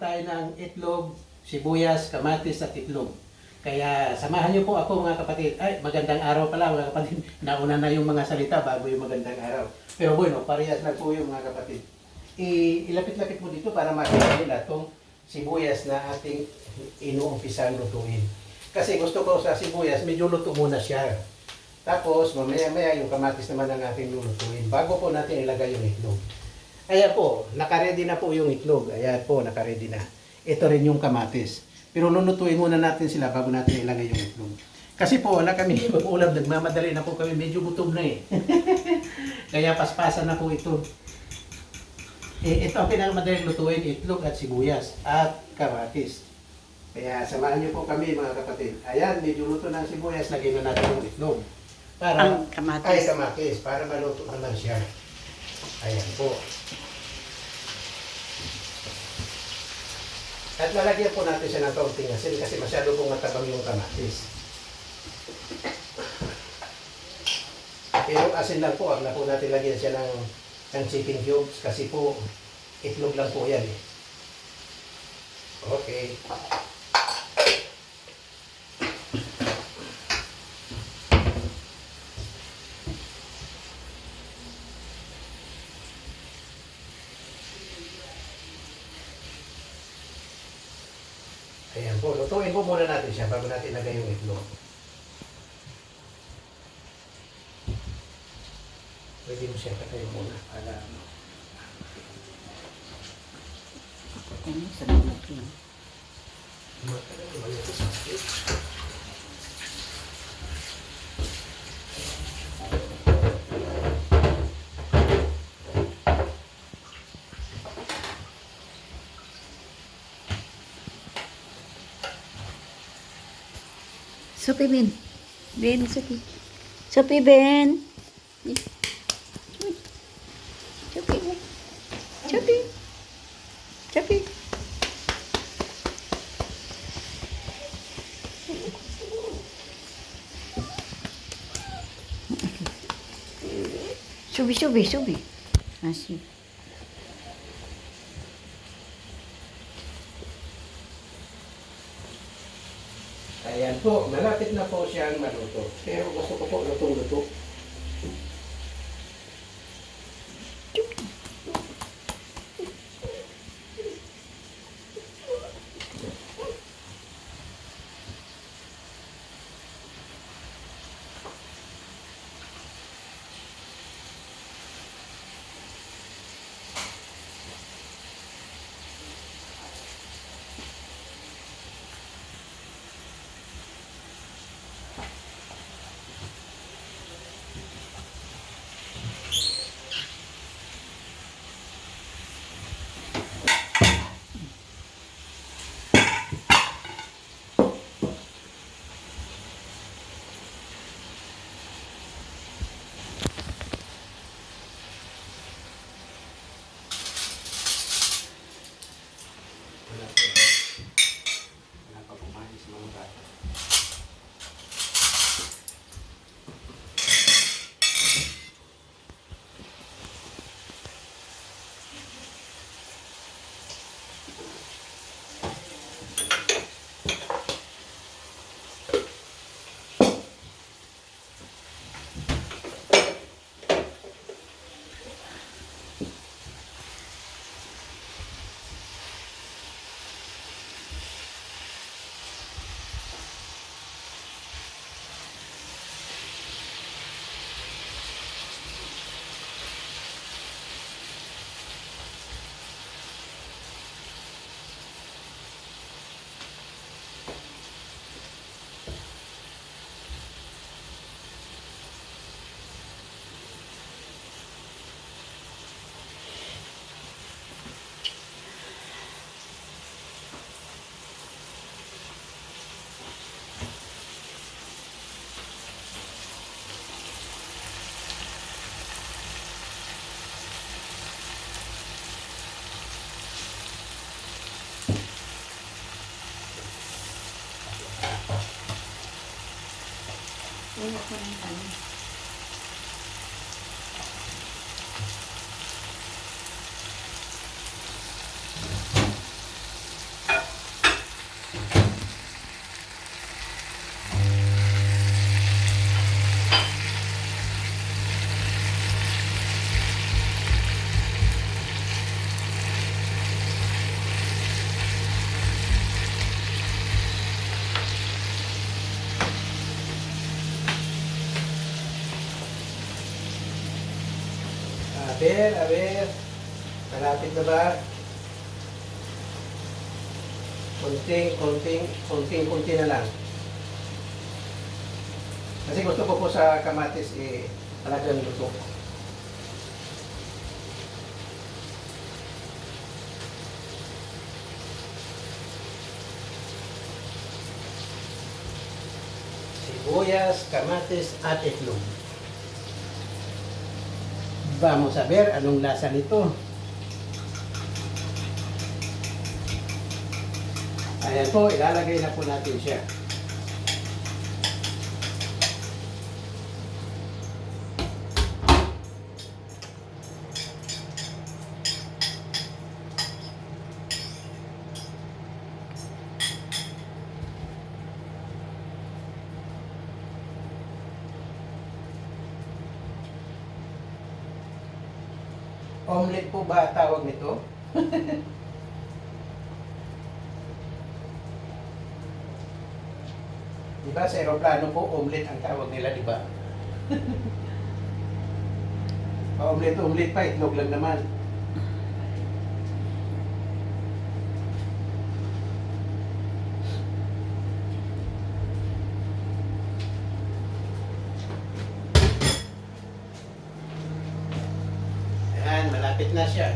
tayo ng itlog, sibuyas, kamatis at itlog. Kaya samahan niyo po ako mga kapatid. Ay, magandang araw pala mga kapatid. Nauna na yung mga salita bago yung magandang araw. Pero bueno, parehas lang po yung mga kapatid. Ilapit-lapit mo dito para makita nila itong sibuyas na ating inuumpisang lutuin. Kasi gusto ko sa sibuyas, medyo luto muna siya. Tapos, mamaya-maya yung kamatis naman ang ating lulutuin. Bago po natin ilagay yung itlog. Ayan po, nakaredy na po yung itlog. Ayan po, nakaredy na. Ito rin yung kamatis. Pero lulutuin muna natin sila bago natin ilagay yung itlog. Kasi po, wala kami mag-ulam, nagmamadali na po kami, medyo gutom na eh. Kaya paspasan na po ito. Ito ang pinakamadaling lutuin, itlog at sibuyas at kamatis. Kaya samahan niyo po kami mga kapatid. Ayan, medyo luto na ang sibuyas, lagyan na natin yung itlog. Ang kamatis. Ay, kamatis, para maluto naman siya. Ayan po. At lalagyan po natin siya ng kaunting asin kasi masyado pong matabang yung kamatis. Pero asin lang po, na po natin lagyan siya ng chicken cubes kasi po itlog lang po yan eh. Okay. Ayan po, lutuin po muna natin siya bago natin lagay yung itlog. Pwede mo siya katayin muna para ano. Ano, salamat lang. Sopi, Ben. Ben, Sopi. Sopi, Ben. Sopi, Ben. Sopi. Sopi. Subi, subi, subi. Masih. Ayan po, malapit na po siyang maluto. Pero gusto ko po lutong-luto. Wala pa kumain sa mga bata. Ayoko ng kanin. A ver. Malapit na ba? Konting na lang. Kasi gusto ko po sa kamatis talagang luto. Sibuyas, kamatis at itlog. Vamos a ver anong lasa nito. Ayan po, ilalagay na po natin siya. Omelette po ba tawag nito? Diba sa aeroplano po, omelette ang tawag nila, diba? Omelette pa, itlog lang naman. Ayan, malapit na siya.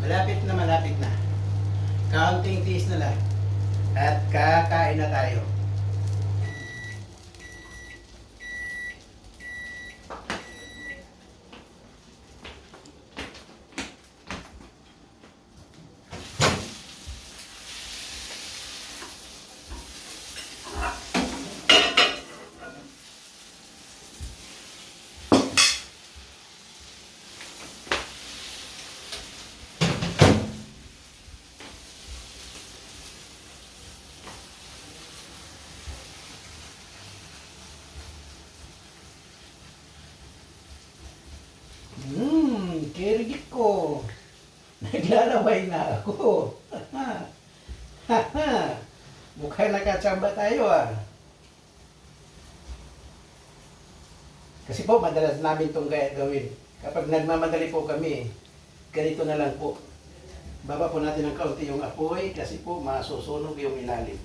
Malapit na. Counting tiis na lang. At kakain na tayo. Kirigit ko. Naglalaway na ako. Mukhang nakatsamba tayo Kasi po, madalas namin itong gawin. Kapag nagmamadali po kami, ganito na lang po. Baba po natin ng kaunti yung apoy kasi po masusunog yung ilalim.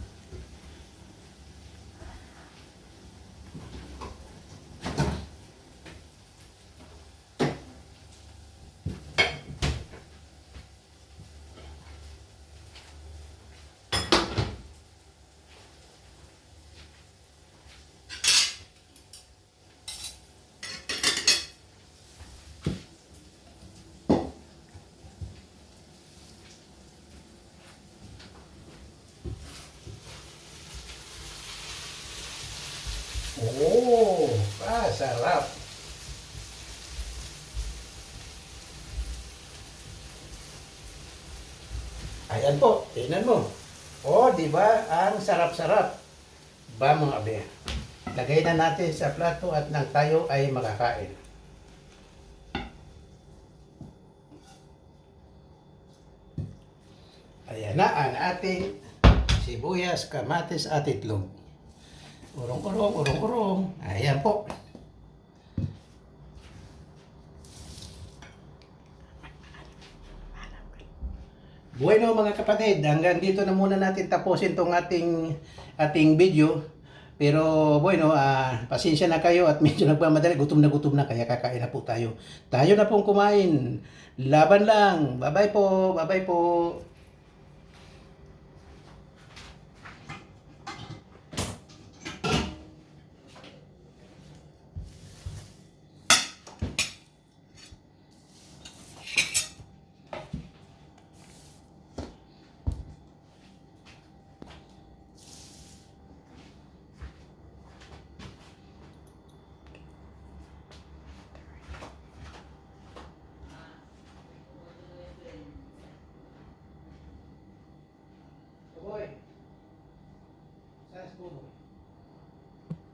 Oh, sarap. Ayan po, tingnan mo. Oh, di ba? Ang sarap-sarap. Ba mga abe? Lagay na natin sa plato at nang tayo ay makakain. Ayan na ang ating sibuyas, kamatis at itlog. Urong-urong. Ayan po. Bueno mga kapatid, hanggang dito na muna natin tapusin tong ating video. Pero bueno, pasensya na kayo at medyo nagmamadali. Gutom na kaya kakain na po tayo. Tayo na pong kumain. Laban lang. Bye-bye po. Bye-bye po. Boy, saan spoon mo?